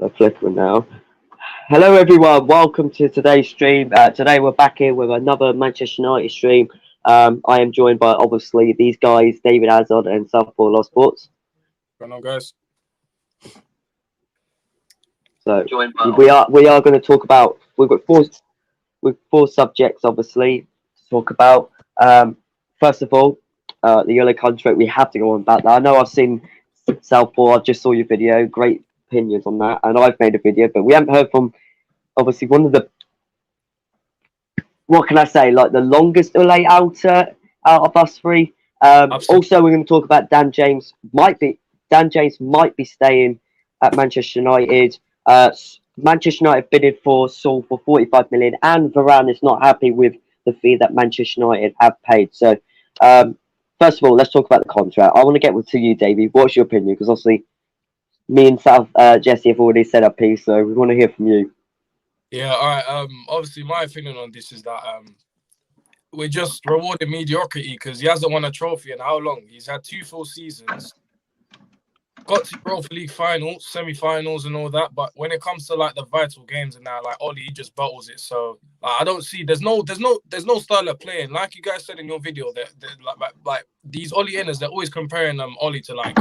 Flickering now. Hello, everyone. Welcome to today's stream. Today we're back here with another Manchester United stream. I am joined by obviously these guys, David Hazard and southpaw Sports. Going on, guys? So we are going to talk about. We've got four subjects obviously to talk about. First of all, the yellow contract. We have to go on about that. I know I've seen southpaw. I just saw your video. Great opinions on that, and I've made a video, but we haven't heard from obviously one of the, what can I say, like the longest delay outer out of us three. Also, we're going to talk about Dan James. Dan James might be staying at Manchester United. Manchester United bidded for Saul for 45 million, and Varane is not happy with the fee that Manchester United have paid. So, first of all, let's talk about the contract. I want to get to you, Davey. What's your opinion? Because obviously, me and Jesse have already said our piece, so we want to hear from you. Yeah, all right. Obviously, my opinion on this is that we're just rewarding mediocrity because he hasn't won a trophy in how long? He's had 2 full seasons, got to Europa League finals, semi-finals, and all that. But when it comes to like the vital games and that, like Ollie, he just bottles it. So I don't see there's no style of playing. Like you guys said in your video, that like these Ollie inners, they're always comparing Ollie to like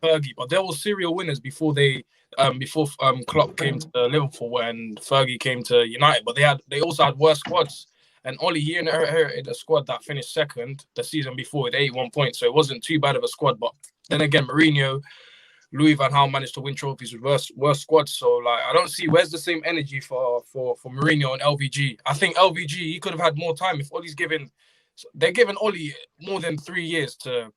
Fergie, but they were serial winners before Klopp came to Liverpool and Fergie came to United. But they also had worse squads. And Ollie, he inherited a squad that finished second the season before with 81 points, so it wasn't too bad of a squad. But then again, Mourinho, Louis van Gaal managed to win trophies with worse squads. So like, I don't see where's the same energy for Mourinho and LVG. I think LVG, he could have had more time if Ollie's they're giving Ollie more than 3 years to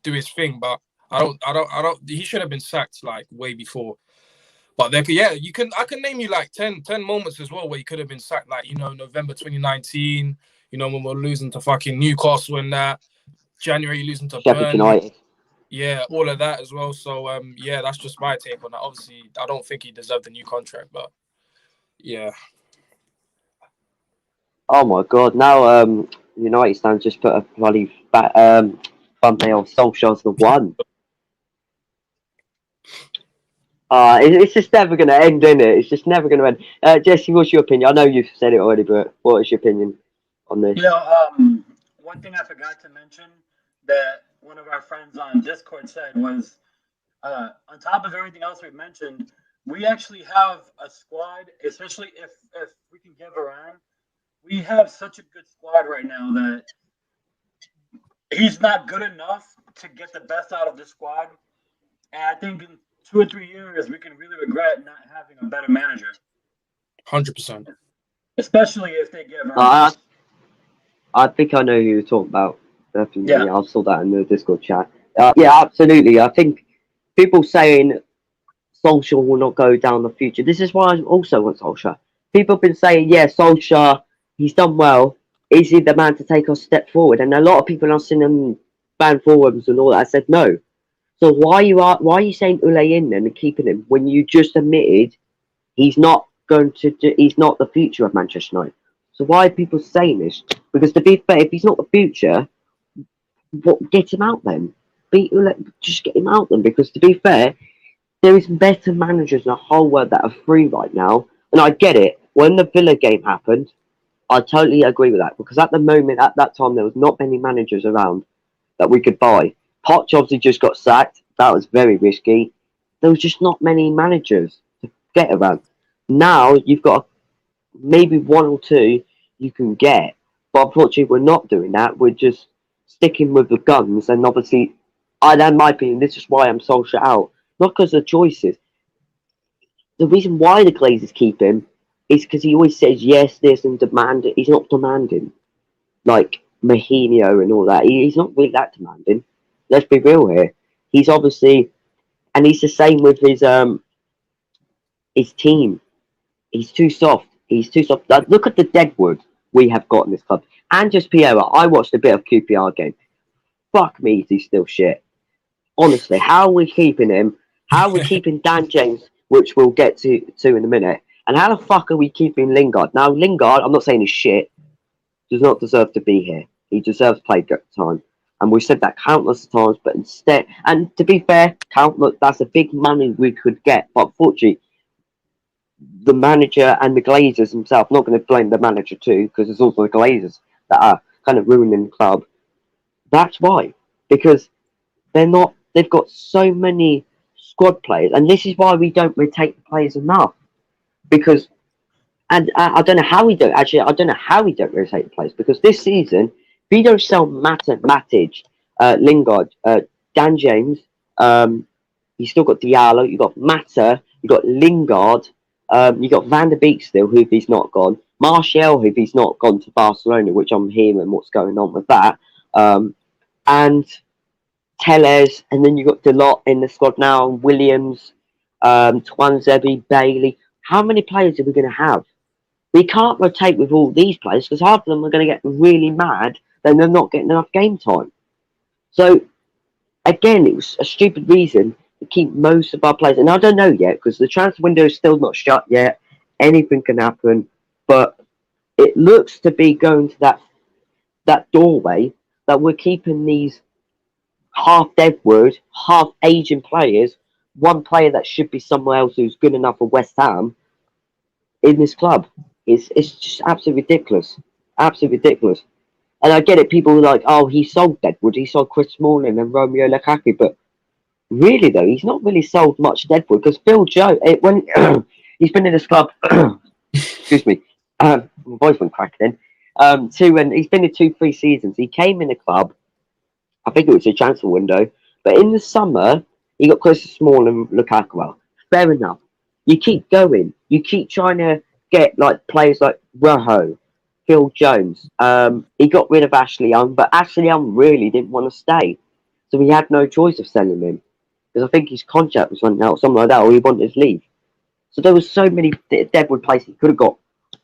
do his thing, but I don't. He should have been sacked like way before. But I can name you like 10 moments as well where he could have been sacked, like November 2019. When we're losing to fucking Newcastle and that. January losing to Sheffield United. Yeah, all of that as well. So yeah, that's just my take on that. Obviously, I don't think he deserved a new contract, but yeah. Oh my god! Now United fans just put a bloody thumbnail of Solskjaer's the one. It's just never going to end, isn't it? It's just never going to end. Jesse, what's your opinion? I know you've said it already, but what is your opinion on this? One thing I forgot to mention that one of our friends on Discord said was, on top of everything else we've mentioned, we actually have a squad, especially if we can get Varane. We have such a good squad right now that he's not good enough to get the best out of the squad. And I think in 2 or 3 years, we can really regret not having a better manager. 100%. Especially if they get Varane. I think I know who you're talking about. Definitely. Yeah. I saw that in the Discord chat. Yeah, absolutely. I think people saying Solskjaer will not go down the future. This is why I also want Solskjaer. People have been saying, yeah, Solskjaer, he's done well. Is he the man to take us a step forward? And a lot of people are seeing him ban forums and all that. I said no. So why are you saying Ule in then and keeping him when you just admitted he's not the future of Manchester United? So why are people saying this? Because to be fair, if he's not the future, get him out then. Just get him out then. Because to be fair, there is better managers in the whole world that are free right now. And I get it. When the Villa game happened, I totally agree with that. Because at the moment, at that time, there was not many managers around that we could buy. Poch obviously just got sacked. That was very risky. There was just not many managers to get around. Now you've got maybe 1 or 2 you can get. But unfortunately, we're not doing that. We're just sticking with the guns. And obviously, in my opinion, this is why I'm Solskjaer out. Not because of choices. The reason why the Glazers keep him is because he always says yes, this, and demand. He's not demanding. Like Mahino and all that. He's not really that demanding. Let's be real here. He's obviously, and he's the same with his team. He's too soft. Like, look at the deadwood we have got in this club. And just Piera. I watched a bit of QPR game. Fuck me, he's still shit. Honestly, how are we keeping him? How are we keeping Dan James, which we'll get to in a minute? And how the fuck are we keeping Lingard? Now, Lingard, I'm not saying he's shit, does not deserve to be here. He deserves play time. And we said that countless times, but instead, and to be fair, countless, that's a big money we could get. But unfortunately, the manager and the Glazers himself, not going to blame the manager too, because it's also the Glazers that are kind of ruining the club. That's why. Because they're not, they've got so many squad players, and this is why we don't rotate the players enough. Because, and I don't know how we don't, actually, I don't know how we don't rotate the players, because this season, if you don't sell Matic, Lingard, Dan James, you still got Diallo, you got Mata, you got Lingard, you got Van der Beek still, who if he's not gone, Martial, who if he's not gone to Barcelona, which I'm hearing what's going on with that, and Tellez, and then you got Delot in the squad now, Williams, Twanzebe, Bailey. How many players are we going to have? We can't rotate with all these players because half of them are going to get really mad that they're not getting enough game time. So again, it was a stupid reason to keep most of our players. And I don't know yet because the transfer window is still not shut yet. Anything can happen, but it looks to be going to that doorway that we're keeping these half Deadwood, half Asian players. One player that should be somewhere else who's good enough for West Ham in this club. It's just absolutely ridiculous. Absolutely ridiculous. And I get it, people are like, oh, he sold Deadwood, he sold Chris Smalling and Romeo Lukaku, but really though, he's not really sold much Deadwood because Phil Joe, when he's been in this club, excuse me, my voice went cracking in, when he's been in 2-3 seasons, he came in the club, I think it was a transfer window, but in the summer, he got Chris Smalling and Lukaku. Well, fair enough. You keep going, you keep trying to get like players like Rojo, Phil Jones. He got rid of Ashley Young, but Ashley Young really didn't want to stay. So he had no choice of selling him. Because I think his contract was running out, something like that, or he wanted to leave. So there was so many Deadwood players he could have got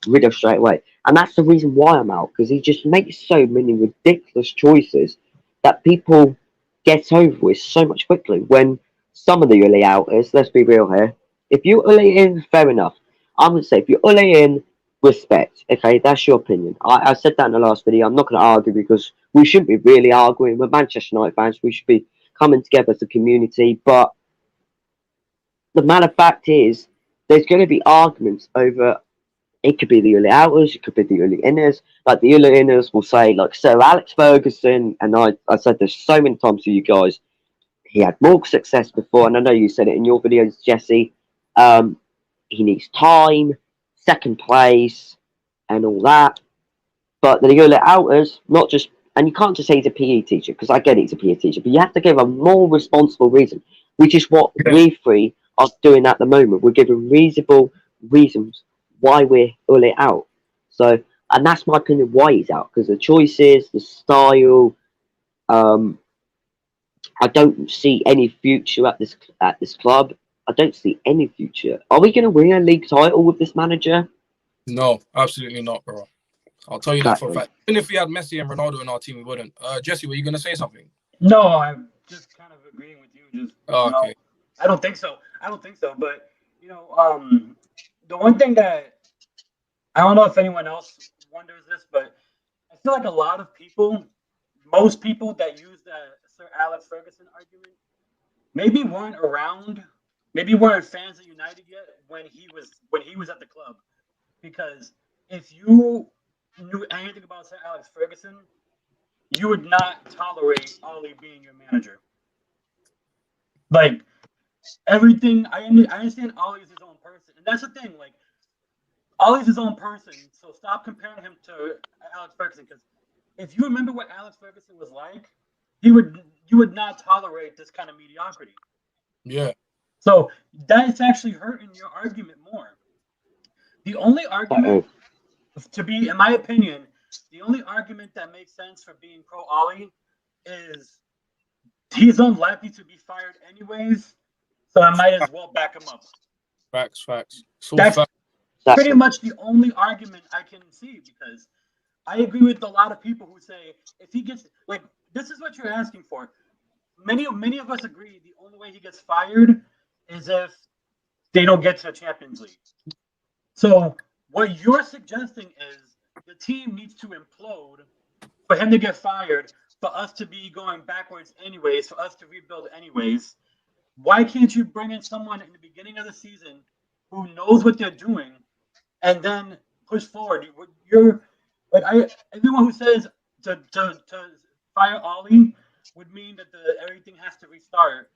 rid of straight away. And that's the reason why I'm out, because he just makes so many ridiculous choices that people get over with so much quickly. When some of the early outers, let's be real here, if you early in, fair enough. I would say if you're early in, respect. Okay, that's your opinion. I said that in the last video. I'm not going to argue because we shouldn't be really arguing. We're Manchester United fans. We should be coming together as a community. But the matter of fact is, there's going to be arguments over. It could be the early outers, it could be the early inners. Like the early inners will say, like Sir Alex Ferguson, and I said this so many times to you guys. He had more success before, and I know you said it in your videos, Jesse. He needs time, second place, and all that. But the early outers, not just, and you can't just say he's a PE teacher, because I get he's a PE teacher, but you have to give a more responsible reason, which is what we three are doing at the moment. We're giving reasonable reasons why we're early out. So, and that's my opinion why he's out, because the choices, the style, I don't see any future at this club. I don't see any future. Are we going to win a league title with this manager? No, absolutely not, bro. I'll tell you that for a Exactly. fact. Even if we had Messi and Ronaldo in our team, we wouldn't. Jesse, were you going to say something? No, I'm just kind of agreeing with you. Just Okay. I don't think so. I don't think so. But the one thing that I don't know if anyone else wonders this, but I feel like a lot of people, most people that use the Sir Alex Ferguson argument, maybe weren't around, maybe weren't fans of United yet when he was at the club. Because if you knew anything about Sir Alex Ferguson, you would not tolerate Ollie being your manager. Like everything, I understand Ollie's his own person, and that's the thing. Like Ollie's his own person, so stop comparing him to Alex Ferguson. Because if you remember what Alex Ferguson was like, you would not tolerate this kind of mediocrity. Yeah. So that's actually hurting your argument more. The only argument, to be, in my opinion, the only argument that makes sense for being pro Ollie is he's unlikely to be fired anyways, so I might as well back him up. Facts. That's facts. pretty much the only argument I can see, because I agree with a lot of people who say if he gets, like, this is what you're asking for. Many of us agree the only way he gets fired is if they don't get to the Champions League. So what you're suggesting is the team needs to implode for him to get fired, for us to be going backwards anyways, for us to rebuild anyways, why can't you bring in someone in the beginning of the season who knows what they're doing and then push forward? You're like everyone who says to fire Ollie would mean that everything has to restart.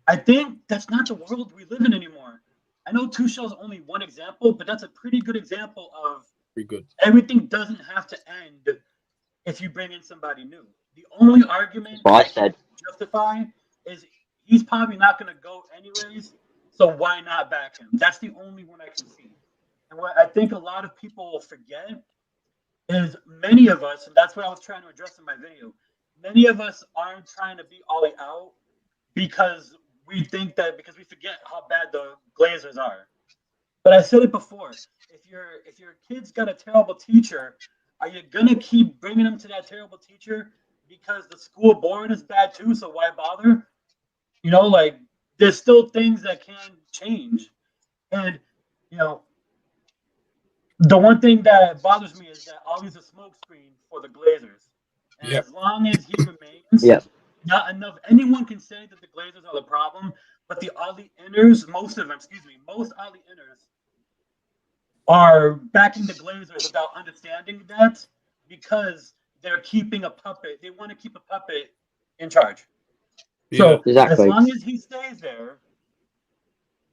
I think that's not the world we live in anymore. I know Tuchel's only one example, but that's a pretty good example of Pretty good. everything doesn't have to end if you bring in somebody new. The only argument That's what I I can said. justify is he's probably not going to go anyways, so why not back him? That's the only one I can see. And what I think a lot of people forget is many of us, and that's what I was trying to address in my video, many of us aren't trying to be Ollie out because we think that because we forget how bad the Glazers are. But I said it before. If your kid's got a terrible teacher, are you gonna keep bringing them to that terrible teacher because the school board is bad too? So why bother? You know, like there's still things that can change, and you know, the one thing that bothers me is that Ollie's a smokescreen for the Glazers, and Yeah. as long as he remains, Yeah. not enough. Anyone can say that the Glazers are the problem, but the Ollie inners, most of them, most Ollie inners are backing the Glazers without understanding that because they're keeping a puppet. They want to keep a puppet in charge. Yeah. So as Exactly. long as he stays there,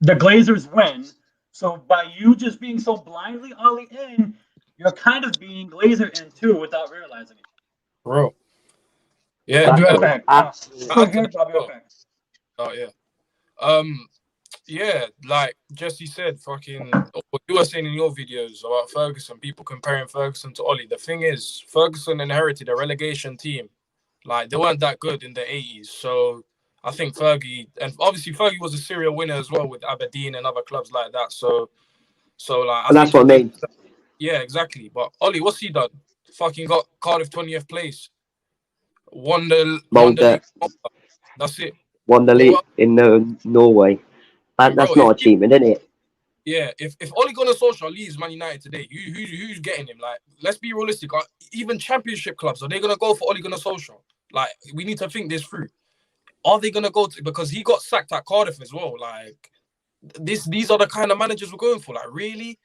the Glazers win. So by you just being so blindly Ollie in, you're kind of being Glazer in too without realizing it. Bro. Yeah. I'll be right Exactly. back. Absolutely. Still Add to here, that but I'll be as right well. back. Oh yeah. Yeah, like Jesse said, fucking what you were saying in your videos about Ferguson, people comparing Ferguson to Ollie. The thing is, Ferguson inherited a relegation team. Like they weren't that good in the 80s. So I think Fergie, and obviously Fergie was a serial winner as well with Aberdeen and other clubs like that. So like I And that's think what I mean. yeah, exactly. But Ollie, what's he done? Fucking got Cardiff 20th place. Won the Molde league. That's it. won the But league in Norway. and bro, That's not achievement, isn't it? yeah, if Ole Gunnar Solskjaer leaves Man United today, who's getting him? Like, let's be realistic. Even Championship clubs, are they gonna go for Ole Gunnar Solskjaer? Like, we need to think this through. Are they gonna go to, because he got sacked at Cardiff as well? Like, these are the kind of managers we're going for. Like, really?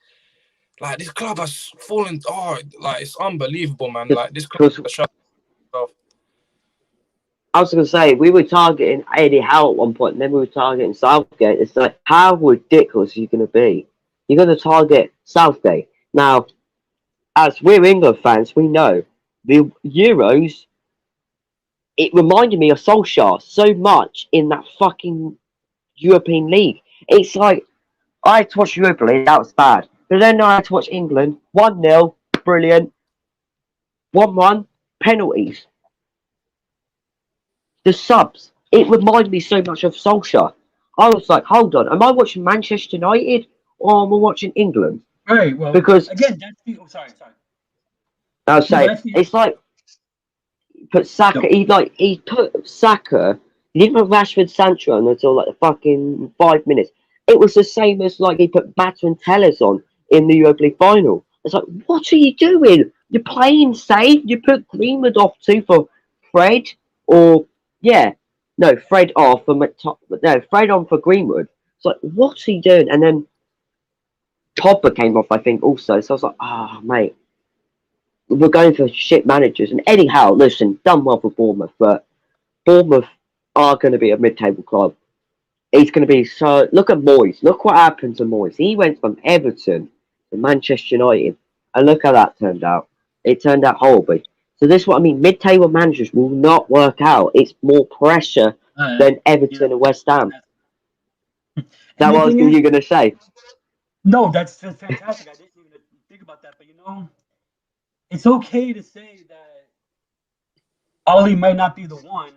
Like, this club has fallen. Oh, like it's unbelievable, man. Like, this club Because has shut itself. I was going to say, we were targeting Eddie Howe at one point, and then we were targeting Southgate. It's like, how ridiculous are you going to be? You're going to target Southgate. Now, as we're England fans, we know the Euros, it reminded me of Solskjaer so much in that fucking European League. It's like, I had to watch Europa League, that was bad. But then I had to watch England, 1-0, brilliant. 1-1, penalties. The subs, it reminded me so much of Solskjaer. I was like, hold on, am I watching Manchester United or am I watching England? All right. Well, Because again, that's the. Oh, sorry. I was No, saying, that's the. it's like put Saka. No. He put Saka. He didn't put Rashford Sancho on until like the fucking 5 minutes. It was the same as like he put Batter and Tellers on in the Europa League final. It's like, what are you doing? You're playing safe. You put Greenwood off too for Fred, or yeah, no, Fred off for no, Fred on for Greenwood. It's like, what's he doing? And then Pogba came off, I think, also. So I was like, ah, mate, we're going for shit managers. And Eddie Howe, listen, done well for Bournemouth, but Bournemouth are going to be a mid-table club. He's going to be so. Look at Moyes. Look what happened to Moyes. He went from Everton to Manchester United, and look how that turned out. It turned out horribly. So this is what I mean. Mid-table managers will not work out. It's more pressure than Everton and West Ham. That what you're going to say? No, that's fantastic. I didn't even think about that, but you know, it's okay to say that Ollie might not be the one.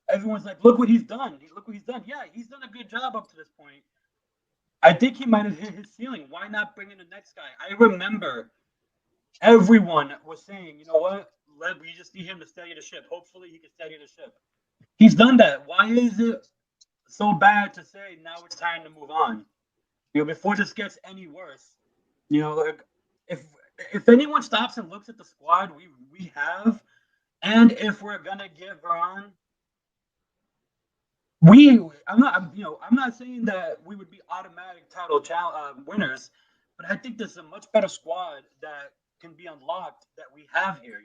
Everyone's like, look what he's done. Look what he's done. Yeah, he's done a good job up to this point. I think he might have hit his ceiling. Why not bring in the next guy? I remember everyone was saying, you know what? We just need him to steady the ship. Hopefully, he can steady the ship. He's done that. Why is it so bad to say now it's time to move on? You know, before this gets any worse. You know, like if anyone stops and looks at the squad we have, And if we're gonna give Veron, I'm not saying that we would be automatic title winners, but I think there's a much better squad that can be unlocked that we have here.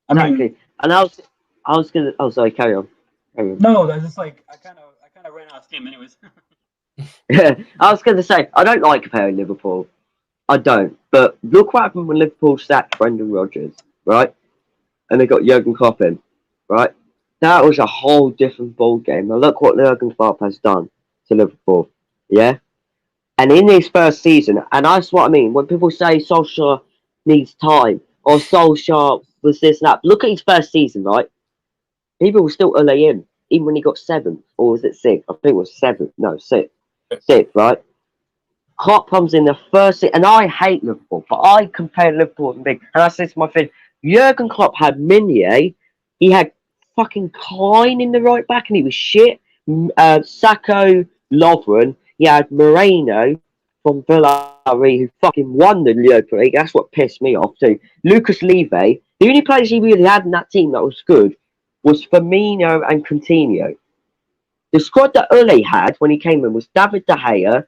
I mean, Exactly. And I was gonna. Oh, sorry. Carry on. Carry on. no, that's just like I kind of ran out of steam, anyways. I was gonna say I don't like comparing Liverpool. I don't. But look what happened when Liverpool sacked Brendan Rodgers, right? And they got Jurgen Klopp in, right? That was a whole different ball game. Now look what Jurgen Klopp has done to Liverpool, yeah. And in his first season, and that's what I mean when people say Solskjaer needs time or Solskjaer was this and that. Look at his first season, right? People were still early in, even when he got seventh, or was it sixth? I think it was seventh. No, sixth. Sixth, right? Klopp comes in the first, and I hate Liverpool, but I compare Liverpool and big, and I said to my friend, Jurgen Klopp had Meunier, he had fucking Klein in the right back, and he was shit. Sacco, Lovren, he had Moreno from Villarreal, who fucking won the Europa League. That's what pissed me off too. Lucas Leive, the only players he really had in that team that was good was Firmino and Coutinho. The squad that Ule had when he came in was David De Gea,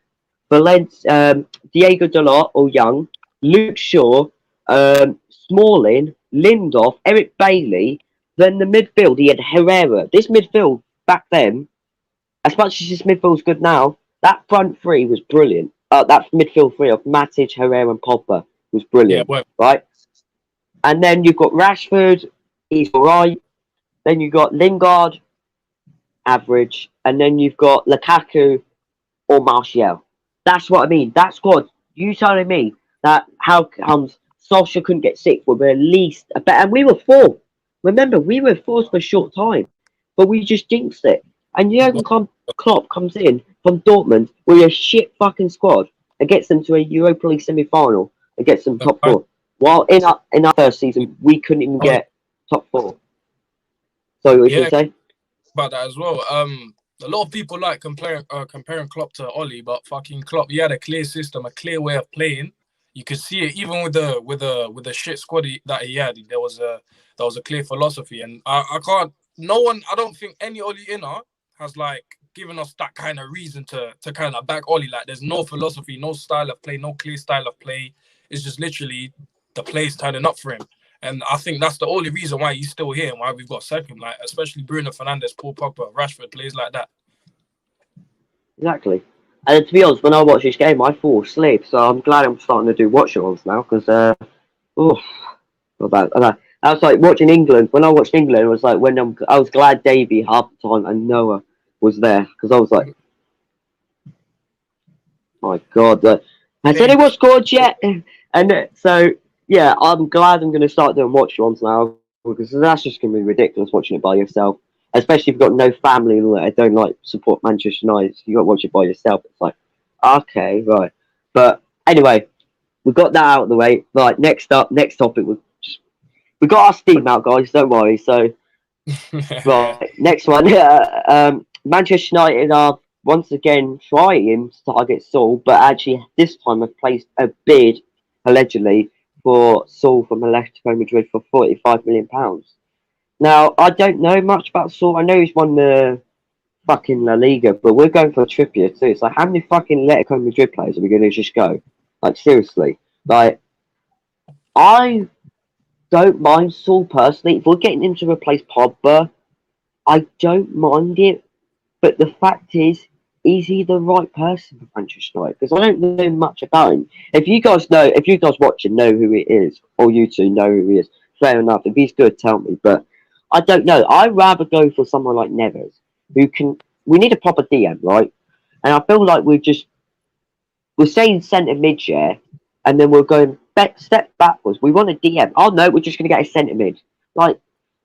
Diego Dalot or Young, Luke Shaw, Smalling, Lindoff, Eric Bailey. Then the midfield, he had Herrera. This midfield back then, as much as this midfield's good now, that front three was brilliant. That midfield three of Matic, Herrera, and Pogba was Yeah, brilliant, well, right? And then you've got Rashford, he's alright. Then you've got Lingard, average, and then you've got Lukaku or Martial. That's what I mean. That squad. You telling me that how comes Solskjaer couldn't get sick with at least a better, and we were fourth. Remember, we were fourth for a short time, but we just jinxed it. And Jurgen Klopp comes in from Dortmund with a shit fucking squad and gets them to a Europa League semi-final and gets them top four. While in our first season, we couldn't even get top four. So what you yeah, say? about that as well. A lot of people like comparing Klopp to Ollie, but fucking Klopp, he had a clear system, a clear way of playing. You could see it even with the shit squad that he had. There was a clear philosophy, and I can't. No one. I don't think any Ollie inner has like given us that kind of reason to kind of back Ollie. Like there's no philosophy, no style of play, no clear style of play. It's just literally the play's turning up for him. And I think that's the only reason why he's still here and why we've got second, like especially Bruno Fernandes, Paul Pogba, Rashford, plays like that. Exactly. And to be honest, when I watched this game, I fall asleep. So I'm glad I'm starting to do watch-alongs now because, I was like watching England. When I watched England, it was like I was glad Davey half the time and Noah was there because I was like, my God, has anyone scored yet? And so yeah, I'm glad I'm going to start doing watch-alongs now because that's just going to be ridiculous watching it by yourself. Especially if you've got no family and I don't like support Manchester United. So you got to watch it by yourself. It's like, okay, right. But anyway, we got that out of the way. Right, next topic. We got our steam out, guys. Don't worry. So, right, next one. Manchester United are once again trying to target Saul, but actually this time have placed a bid, allegedly, for Saul from Atletico Madrid for £45 million. Now, I don't know much about Saul. I know he's won the fucking La Liga, but we're going for Trippier too. It's like, how many fucking Atletico Madrid players are we going to just go? Like, seriously. Like, I don't mind Saul personally. If we're getting him to replace Pogba, I don't mind it. But the fact is he the right person for Manchester United? Because I don't know much about him. If you guys watching know who he is, or you two know who he is, fair enough. If he's good, tell me. But I don't know. I'd rather go for someone like Neves, who can. We need a proper DM, right? And I feel like we're saying centre mid, yeah, and then we're going step backwards. We want a DM. Oh no, we're just going to get a centre mid. Like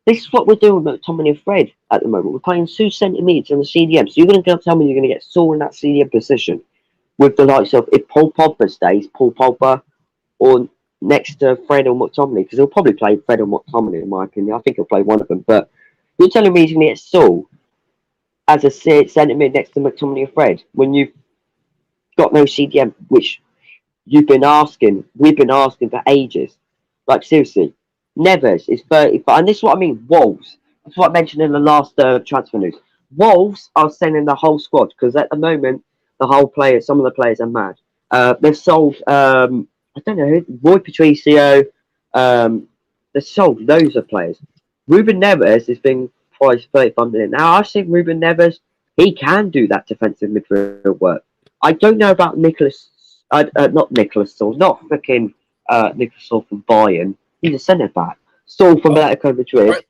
this is what we're doing with Tommy and Fred at the moment. We're playing two centre mids on the CDM. So you're going to tell me you're going to get Saul in that CDM position with the likes of if Paul Pogba stays, Paul Pogba, or next to Fred or McTominay, because he'll probably play Fred or McTominay in my opinion. I think he'll play one of them. But you're telling me he's going to get Saul as a centre mid next to McTominay and Fred when you've got no CDM, which we've been asking for ages. Like seriously, Neves is 35, and this is what I mean. Wolves. That's what I mentioned in the last transfer news. Wolves are selling the whole squad because at the moment some of the players are mad. They've sold I don't know who, Roy Patricio. They've sold loads of players. Ruben Neves has been priced 35 million. Now I've seen Ruben Neves. He can do that defensive midfield work. I don't know about Nicholas. Not Nicholas Saul. Not freaking Nicholas Saul from Bayern. He's a centre back. Saul from Oh, Atletico Madrid. right.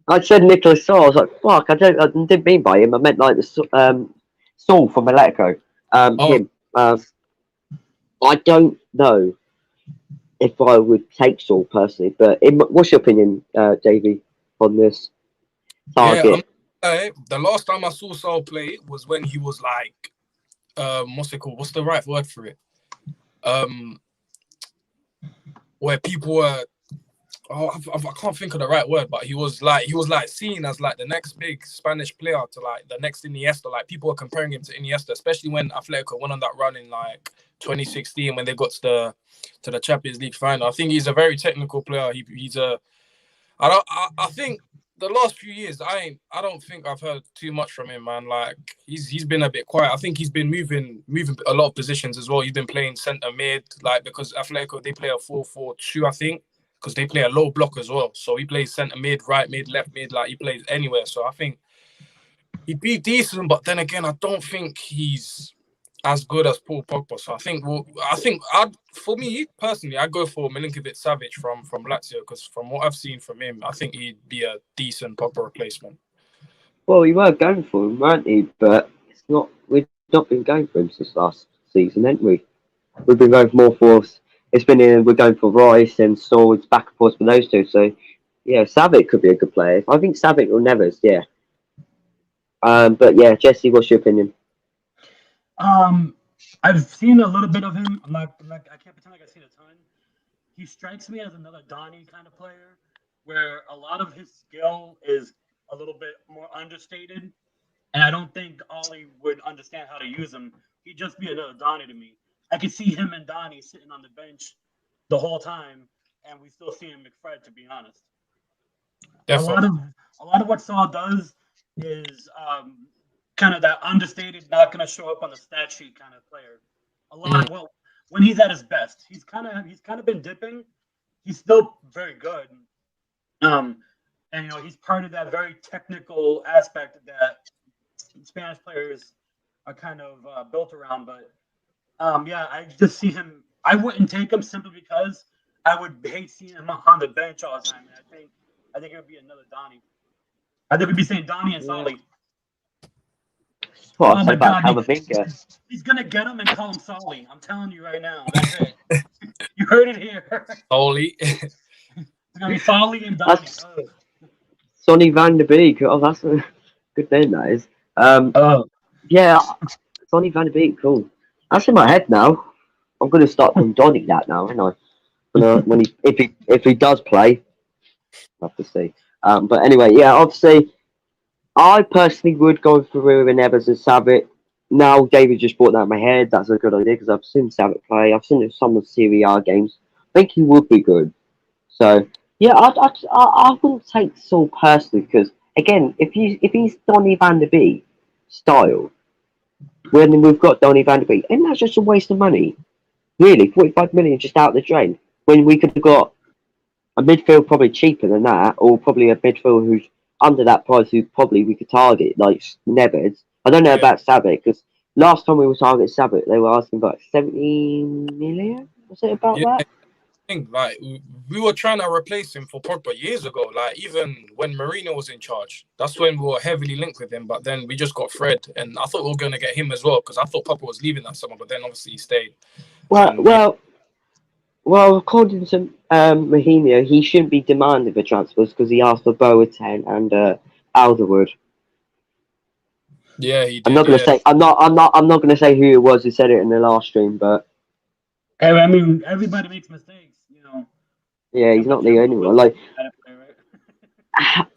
I said Nicholas Saul. I was like, fuck. I didn't mean by him. I meant like the Saul from Atletico. Oh, Him. I don't know if I would take Saul personally, but what's your opinion, Davey, on this yeah. target? The last time I saw Saul play was when he was like, what's it called? What's the right word for it? Where people were, I can't think of the right word, but he was like seen as like the next big Spanish player to like the next Iniesta. Like people were comparing him to Iniesta, especially when Atletico went on that run in like 2016 when they got to the Champions League final. I think he's a very technical player. He's a I think the last few years I don't think I've heard too much from him, man. Like he's been a bit quiet. I think he's been moving a lot of positions as well. He's been playing centre mid, like because Atletico they play a 4-4-2, I think, because they play a low block as well. So he plays centre mid, right mid, left mid, like he plays anywhere. So I think he'd be decent, but then again, I don't think he's as good as Paul Pogba. So for me personally, I'd go for Milinkovic Savic from Lazio because from what I've seen from him, I think he'd be a decent Pogba replacement. Well, we were going for him, weren't we? But it's not. We've not been going for him since last season, haven't we? We've been going more for. It's been in. We're going for Rice and Swords back and forth for those two. So yeah, Savic could be a good player. I think Savic or Neves. Yeah. But yeah, Jesse, what's your opinion? I've seen a little bit of him. I can't pretend like I've seen a ton. He strikes me as another Donny kind of player, where a lot of his skill is a little bit more understated, and I don't think Ollie would understand how to use him. He'd just be another Donny to me. I could see him and Donny sitting on the bench the whole time, and we still see him McFred. To be honest, Definitely. a lot of what Saul does is kind of that understated, not going to show up on the stat sheet kind of player. A lot of when he's at his best, he's kind of been dipping. He's still very good, and he's part of that very technical aspect that Spanish players are kind of built around. But yeah, I just see him. I wouldn't take him simply because I would hate seeing him on the bench all the time. And I think it would be another Donny. I think we'd be saying Donny and Solly. What I said about Camavinga. He's gonna get him and call him Solly. I'm telling you right now. That's it. You heard it here. Solly. It's gonna be Solly and Donny. Sonny Van der Beek. Oh, that's a good name. That is. Yeah, Sonny Van der Beek. Cool. That's in my head now. I'm gonna start calling Donny that now, aren't I? If he does play, I'll have to see. But anyway, yeah, obviously. I personally would go for Ruben Neves and Savic. Now, David just brought that in my head. That's a good idea because I've seen Savic play. I've seen some of the Serie A games. I think he would be good. So, yeah, I wouldn't take Saul personally because, again, if he's Donny van der Beek style, when we've got Donny van der Beek, and that's just a waste of money. Really, 45 million just out the drain. When we could have got a midfield probably cheaper than that, or probably a midfield who's under that price who probably we could target, like Neves. I don't know about Savic, because last time we were targeting Savic, they were asking about 17 million? Was it about that? Like we were trying to replace him for Pogba years ago. Like even when Mourinho was in charge, that's when we were heavily linked with him. But then we just got Fred, and I thought we were going to get him as well because I thought Pogba was leaving that summer. But then obviously he stayed. Well, according to Mourinho, he shouldn't be demanding for transfers because he asked for Boateng and Alderwood. Yeah, he did. I'm not gonna say I'm not gonna say who it was who said it in the last stream, but I mean everybody makes mistakes, Yeah, he's not the only one. Like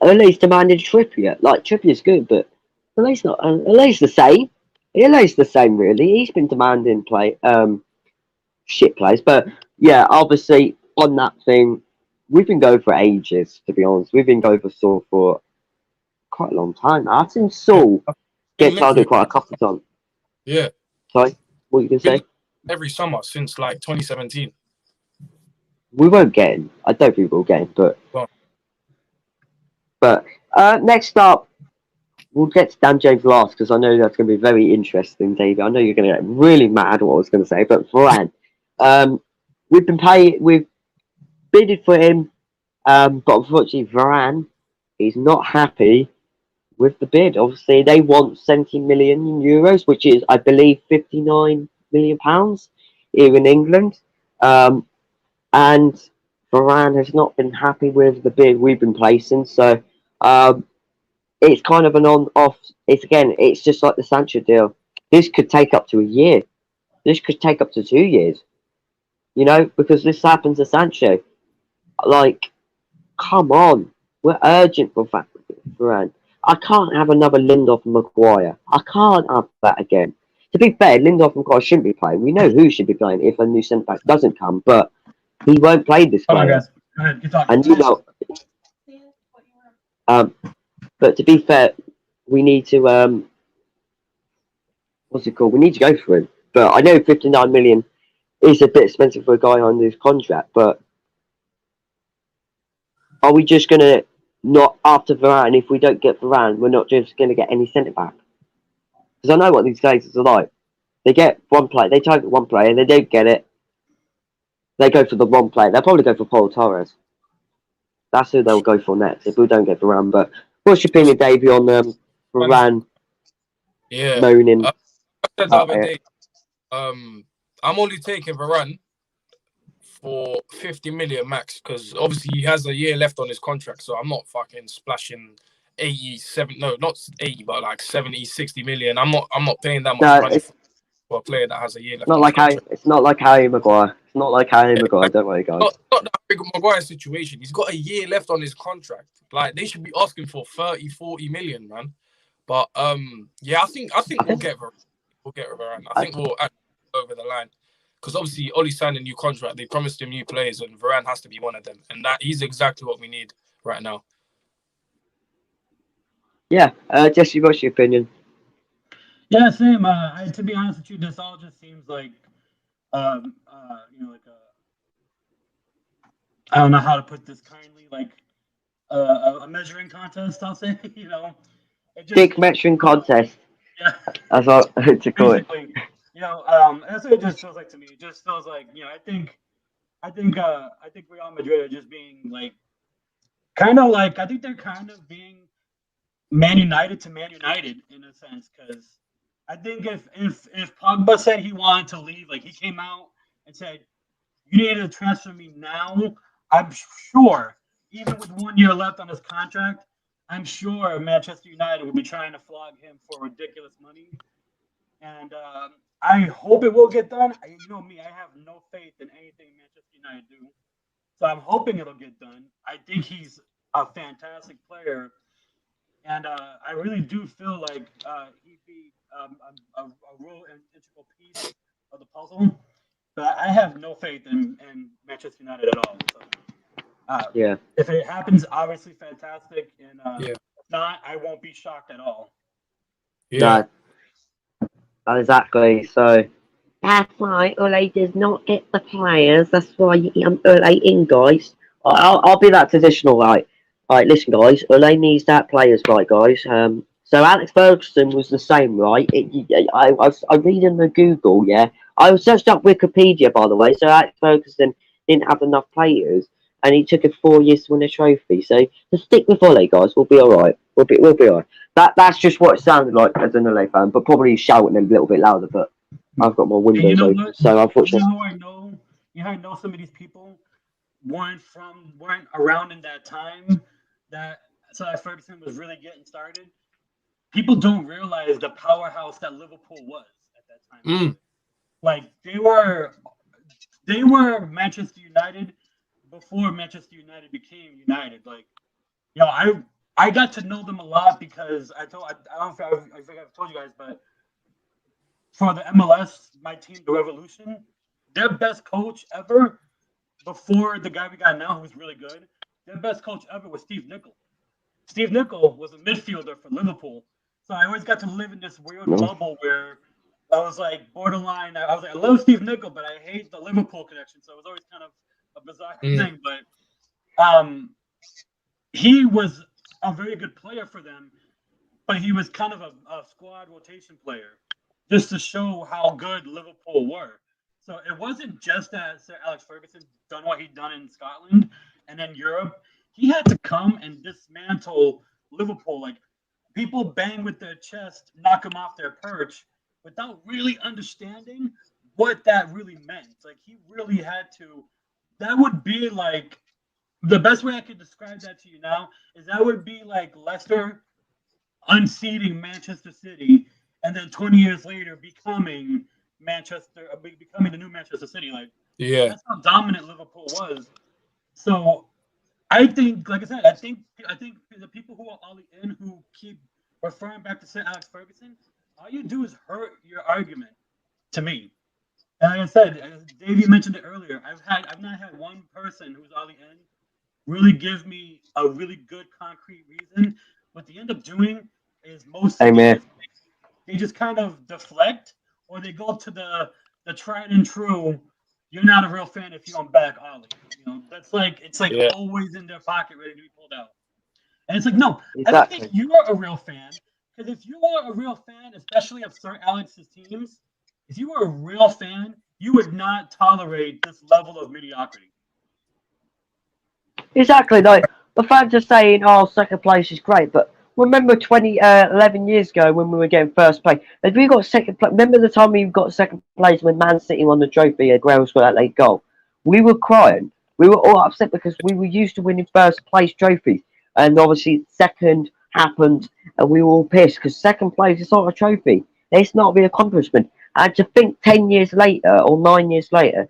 Ole's demanded Trippier. Like Trippier's good, but Ole's not. Ole's the same. Ole's the same, really. He's been demanding shit plays, but yeah, obviously on that thing, we've been going for ages, to be honest. We've been going for Saul for quite a long time. I've seen Saul get targeted quite a couple of times. Yeah. Sorry, what you gonna say? Every summer since like 2017. We won't get him. I don't think we'll get him, Well, but next up, we'll get to Dan James last because I know that's going to be very interesting, David. I know you're going to get really mad at what I was going to say, but Varane, we've bidded for him, but unfortunately Varane is not happy with the bid. Obviously, they want 70 million euros, which is, I believe, 59 million pounds here in England. And Varane has not been happy with the bid we've been placing, so it's kind of an on-off. It's just like the Sancho deal. This could take up to a year. This could take up to 2 years. You know, because this happens to Sancho. Like, come on, we're urgent for Varane. I can't have another Lindelof and Maguire. I can't have that again. To be fair, Lindelof and Maguire shouldn't be playing. We know who should be playing if a new centre back doesn't come, but he won't play this Hold on, player. guys. Go ahead. Keep talking. And you know, but to be fair, we need to what's it called? We need to go for him. But I know 59 million is a bit expensive for a guy on this contract. But are we just gonna not after Varane? If we don't get Varane, we're not just gonna get any centre back. Because I know what these guys are like. They get one player, they target one player, and they don't get it. They go for the wrong player. They'll probably go for Paul Torres. That's who they'll go for next if we don't get Varane. But what's your opinion, Davey, on Varane moaning? I said the other day, I'm only taking Varane for 50 million max because obviously he has a year left on his contract, so I'm not fucking splashing 87, no, not 80, but like 70, 60 million. I'm not paying that much money for a player that has a year left on his contract. It's not like Harry Maguire. It's not like Harry Maguire, don't worry, guys. Not the Harry Maguire situation. He's got a year left on his contract. Like, they should be asking for 30, 40 million, man. But yeah, I think we'll get Varane. We'll get Varane. I think we'll actually go over the line. Because obviously, Oli signed a new contract. They promised him new players, and Varane has to be one of them. And that he's exactly what we need right now. Yeah, Jesse, what's your opinion? Yeah, same. To be honest with you, this all just seems like, you know, like I don't know how to put this kindly, like a measuring contest. I'll say, you know, Big measuring contest. Yeah, that's what to call it. You know, that's what it just feels like to me. It just feels like, you know, I think Real Madrid are just being like, kind of like, I think they're kind of being Man United to Man United in a sense, because I think if Pogba said he wanted to leave, like he came out and said, you need to transfer me now, I'm sure, even with 1 year left on his contract, I'm sure Manchester United will be trying to flog him for ridiculous money. And I hope it will get done. You know me, I have no faith in anything Manchester United do. So I'm hoping it'll get done. I think he's a fantastic player. And I really do feel like he'd be a real integral piece of the puzzle. But I have no faith in Manchester United at all. So, yeah. If it happens, obviously fantastic. And yeah. if not, I won't be shocked at all. Yeah. No, exactly. So that's why Ole does not get the players. That's why I'm Ole in, guys. I'll be that traditional, right? Right, listen, guys. Ole needs that players, right, guys. So Alex Ferguson was the same, right? I read in the Google, yeah. I searched up Wikipedia, by the way. So Alex Ferguson didn't have enough players, and he took it 4 years to win a trophy. So just stick with Ole, guys. We'll be all right. We'll be all right. That's just what it sounded like as an Ole fan, but probably shouting a little bit louder. But I've got my windows open, so unfortunately. You know, I know some of these people weren't around in that time that Ferguson was really getting started. People don't realize the powerhouse that Liverpool was at that time. Like they were Manchester United before Manchester United became United. Like, you know, I got to know them a lot because I don't know if I've told you guys, but for the MLS, my team, the Revolution, their best coach ever before the guy we got now, who's really good, their best coach ever was Steve Nicol. Steve Nicol was a midfielder for Liverpool. So I always got to live in this weird No. bubble where I was like borderline. I was like, I love Steve Nicol, but I hate the Liverpool connection. So it was always kind of a bizarre thing. But he was a very good player for them, but he was kind of a squad rotation player just to show how good Liverpool were. So it wasn't just that Sir Alex Ferguson done what he'd done in Scotland and then Europe. He had to come and dismantle Liverpool. Like people bang with their chest, knock them off their perch without really understanding what that really meant. Like he really had to. That would be like the best way I could describe that to you now is that would be like Leicester unseating Manchester City and then 20 years later becoming becoming the new Manchester City. Like that's how dominant Liverpool was. So I think, like I said, I think the people who are all in who keep referring back to Sir Alex Ferguson, all you do is hurt your argument to me. And like I said, as Dave, you mentioned it earlier. I've not had one person who's all in really give me a really good concrete reason. What they end up doing is most Amen. they just kind of deflect or they go to the tried and true. You're not a real fan if you don't back Ollie. You know, that's like it's like always in their pocket ready to be pulled out. And it's like, no, I don't think Exactly. you're a real fan. Because if you are a real fan, especially of Sir Alex's teams, if you were a real fan, you would not tolerate this level of mediocrity. Exactly. Like the fans are saying, "Oh, second place is great," but remember 11 years ago when we were getting first place? If we got second place, remember the time we got second place when Man City won the trophy at Grounds for that late goal? We were crying. We were all upset because we were used to winning first place trophies, and obviously second happened, and we were all pissed because second place is not a trophy. It's not the accomplishment. And to think 10 years later or 9 years later,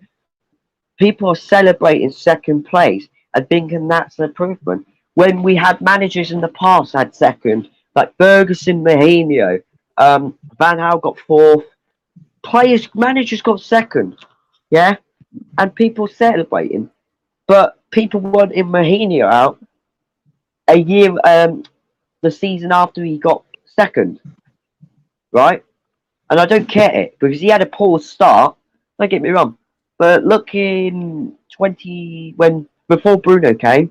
people are celebrating second place and thinking that's an improvement. When we had managers in the past had second, like Ferguson, Mourinho, Van Gaal got fourth, managers got second, yeah, and people celebrating. But people wanted Mourinho out a year, the season after he got second, right? And I don't get it because he had a poor start. Don't get me wrong, but look in 20 when before Bruno came,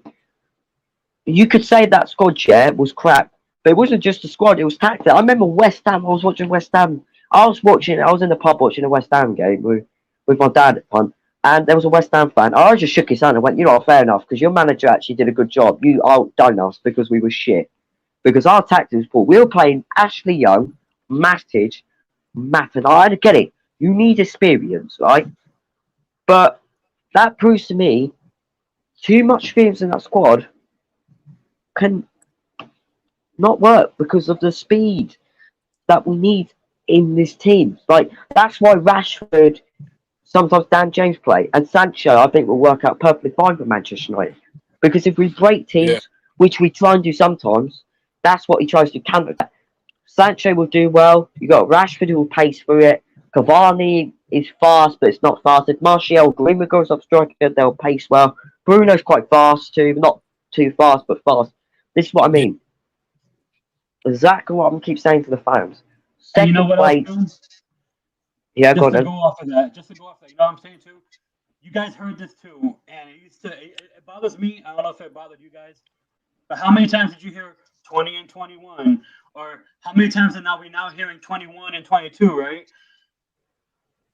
you could say that squad share was crap, but it wasn't just the squad; it was tactic. I remember West Ham. I was watching West Ham. I was in the pub watching a West Ham game with my dad at the time, and there was a West Ham fan. I just shook his hand and went, "You know, fair enough, because your manager actually did a good job. You outdone us because we were shit. Because our tactics was poor. We were playing Ashley Young, Matic, Matt, I get it. You need experience, right? But that proves to me too much experience in that squad can not work because of the speed that we need in this team. Like that's why Rashford, sometimes Dan James play, and Sancho I think will work out perfectly fine for Manchester United. Because if we break teams, which we try and do sometimes, that's what he tries to counter. Sancho will do well. You got Rashford who will pace through it. Cavani is fast, but it's not fast. If Martial Greenwood goes up striker, they'll pace well. Bruno's quite fast too, not too fast, but fast. This is what I mean. Exactly what I'm keep saying to the fans. And you know Second what else, place. too? Yeah, go Just on to then. go off of that, just to go off of that, you know what I'm saying too? You guys heard this too, and it bothers me. I don't know if it bothered you guys, but how many times did you hear 20 and 21, or how many times are we now hearing 21 and 22, right?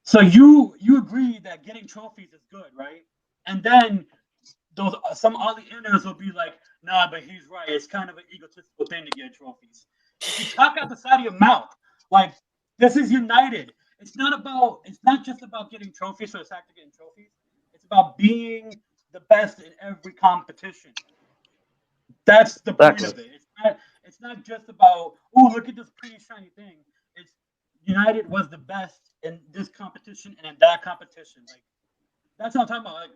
So you agree that getting trophies is good, right? And then those some other inners will be like, nah, but he's right. It's kind of an egotistical thing to get trophies. If you talk out the side of your mouth, like this is United. It's not just about getting trophies for the fact of getting trophies. It's about being the best in every competition. That's the point Exactly. of it. It's not just about, oh, look at this pretty shiny thing. It's United was the best in this competition and in that competition. Like that's what I'm talking about.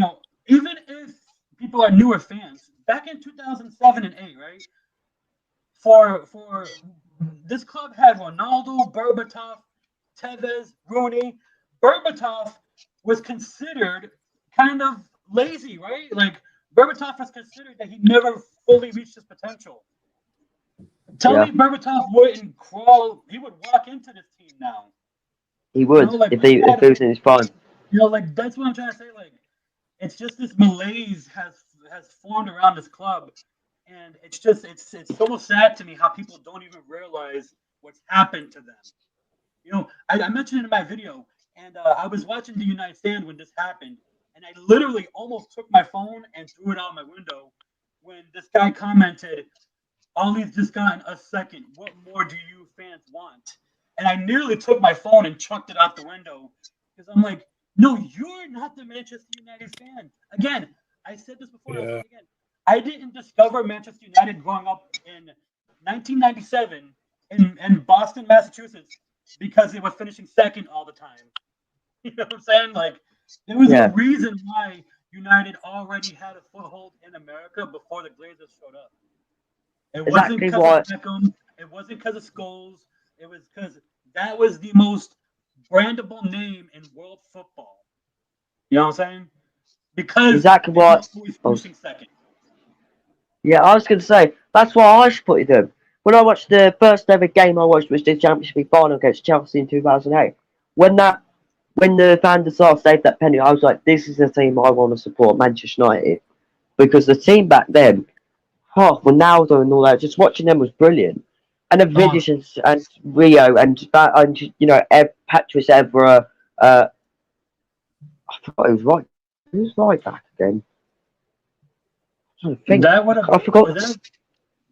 Like, even if people are newer fans, back in 2007 and 8, right? For this club had Ronaldo, Berbatov, Tevez, Rooney. Berbatov was considered kind of lazy, right? Like Berbatov was considered that he never fully reached his potential. Tell me Berbatov wouldn't crawl, he would walk into this team now. He would, like if he was in his prime. Like that's what I'm trying to say. Like it's just this malaise has formed around this club, and it's just it's so sad to me how people don't even realize what's happened to them. I mentioned it in my video, and I was watching the United Stand when this happened, and I literally almost took my phone and threw it out my window when this guy commented, Ollie's just gotten a second. What more do you fans want? And I nearly took my phone and chucked it out the window because I'm like, no, you're not the Manchester United fan. Again, I said this before. I'll say it again. I didn't discover Manchester United growing up in 1997 in Boston, Massachusetts, because it was finishing second all the time. You know what I'm saying? Like, there was a reason why United already had a foothold in America before the Glazers showed up. It wasn't because of Beckham. It wasn't because of Scholes. It was because that was the most brandable name in world football. You know what I'm saying? Because exactly what. Finishing second. Yeah, I was going to say that's why I supported them. When I watched the first ever game I watched was the Championship League final against Chelsea in 2008. When the Van der Sar saved that penalty, I was like, this is the team I want to support, Manchester United, because the team back then, Ronaldo and all that, just watching them was brilliant. And then Vidic and Rio and Patrice Evra. I forgot who was right. Who's right back again? I'm trying to think. I forgot.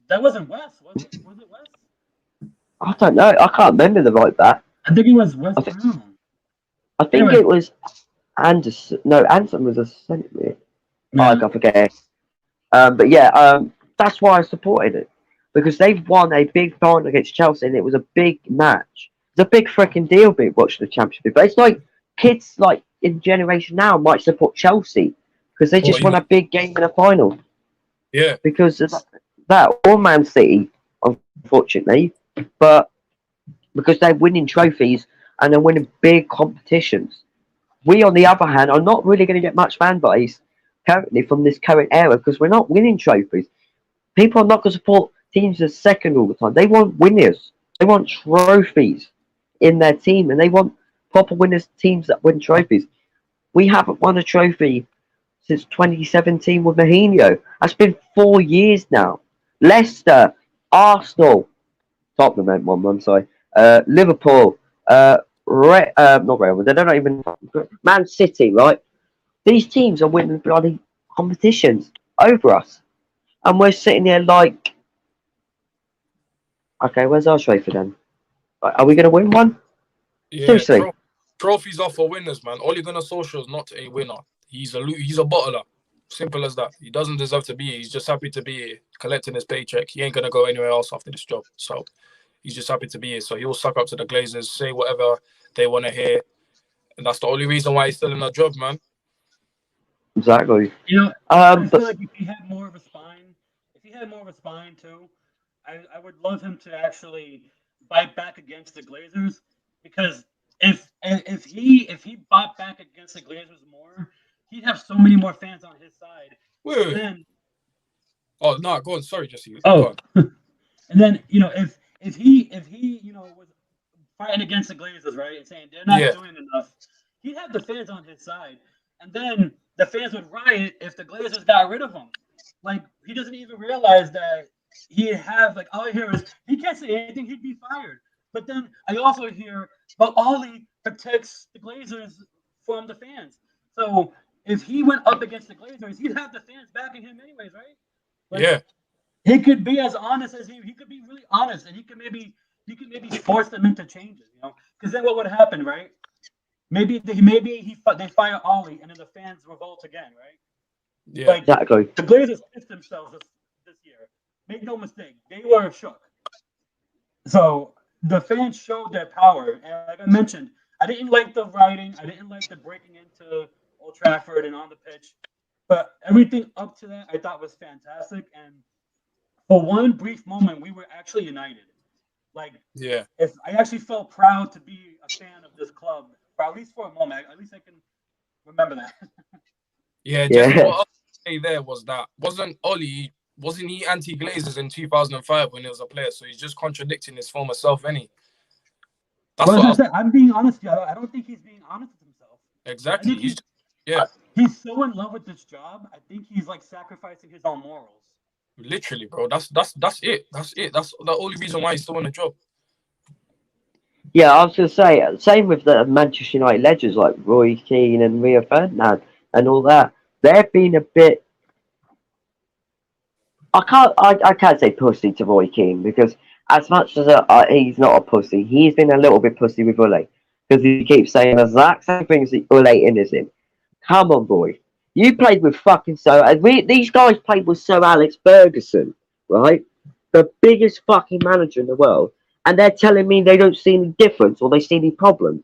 That wasn't West, was it? Was it West? I don't know. I can't remember the right back. I think it was West Brown. I think it was Anderson. No, Anderson was a centre mid. I forget. But yeah, that's why I supported it. Because they've won a big final against Chelsea and it was a big match. It's a big freaking deal being watching the Championship. But it's like kids like in generation now might support Chelsea because they just won a big game in a final. Yeah. Because of that, or Man City, unfortunately, but because they're winning trophies and they're winning big competitions. We, on the other hand, are not really going to get much fan base currently from this current era because we're not winning trophies. People are not going to support teams as second all the time. They want winners. They want trophies in their team, and they want proper winners, teams that win trophies. We haven't won a trophy since 2017 with Mourinho. That's been 4 years now. Leicester, Arsenal, Tottenham meant one, sorry. Liverpool, not Real, they don't even Man City, right? These teams are winning bloody competitions over us. And we're sitting here like, okay, where's our trophy then? Are we going to win one? Yeah, seriously. Trophies are for winners, man. Ole Gunnar Solskjaer is not a winner. He's a bottler. Simple as that. He doesn't deserve to be here. He's just happy to be here, collecting his paycheck. He ain't going to go anywhere else after this job. So he's just happy to be here. So he'll suck up to the Glazers, say whatever they want to hear. And that's the only reason why he's still in that job, man. Exactly. I feel like if he had more of a spine, too, I would love him to actually fight back against the Glazers, because if he fought back against the Glazers more, he'd have so many more fans on his side. Wait. Then, oh no, go on. Sorry, Jesse. Oh, and then if he was fighting against the Glazers, right, and saying they're not doing enough, he'd have the fans on his side, and then the fans would riot if the Glazers got rid of him. Like, he doesn't even realize that he'd have, like, all I hear is he can't say anything, he'd be fired. But then I also hear, but Ollie protects the Glazers from the fans. So if he went up against the Glazers, he'd have the fans backing him anyways, right? Like, he could be as honest as he could be really honest, and he could maybe force them into changes, because then what would happen, right? Maybe they fire Ollie, and then the fans revolt again, right? Yeah, like, exactly. The Glazers pissed themselves this year. Make no mistake, they were shook. So the fans showed their power, and like I mentioned, I didn't like the writing, I didn't like the breaking into Old Trafford and on the pitch, but everything up to that I thought was fantastic. And for one brief moment, we were actually united. Like, if I actually felt proud to be a fan of this club, for at least for a moment. At least I can remember that. Yeah, just Yeah. what I was gonna say there was that wasn't he anti-Glazers in 2005 when he was a player? So he's just contradicting his former self, any. That's Well, what I as was I said, I'm being honest. With you. I don't think he's being honest with himself. I exactly. think he's Yeah, he's so in love with this job. I think he's like sacrificing his own morals. literally, bro. That's it. That's it. That's the only reason why he's still in the job. Yeah, I was going to say, same with the Manchester United legends like Roy Keane and Rio Ferdinand and all that. They've been a bit. I can't say pussy to Roy Keane because as much as he's not a pussy, he's been a little bit pussy with Ule because he keeps saying the exact same things that Ule is in. Come on, boy. You played with fucking these guys played with Sir Alex Ferguson, right? The biggest fucking manager in the world. And they're telling me they don't see any difference or they see any problems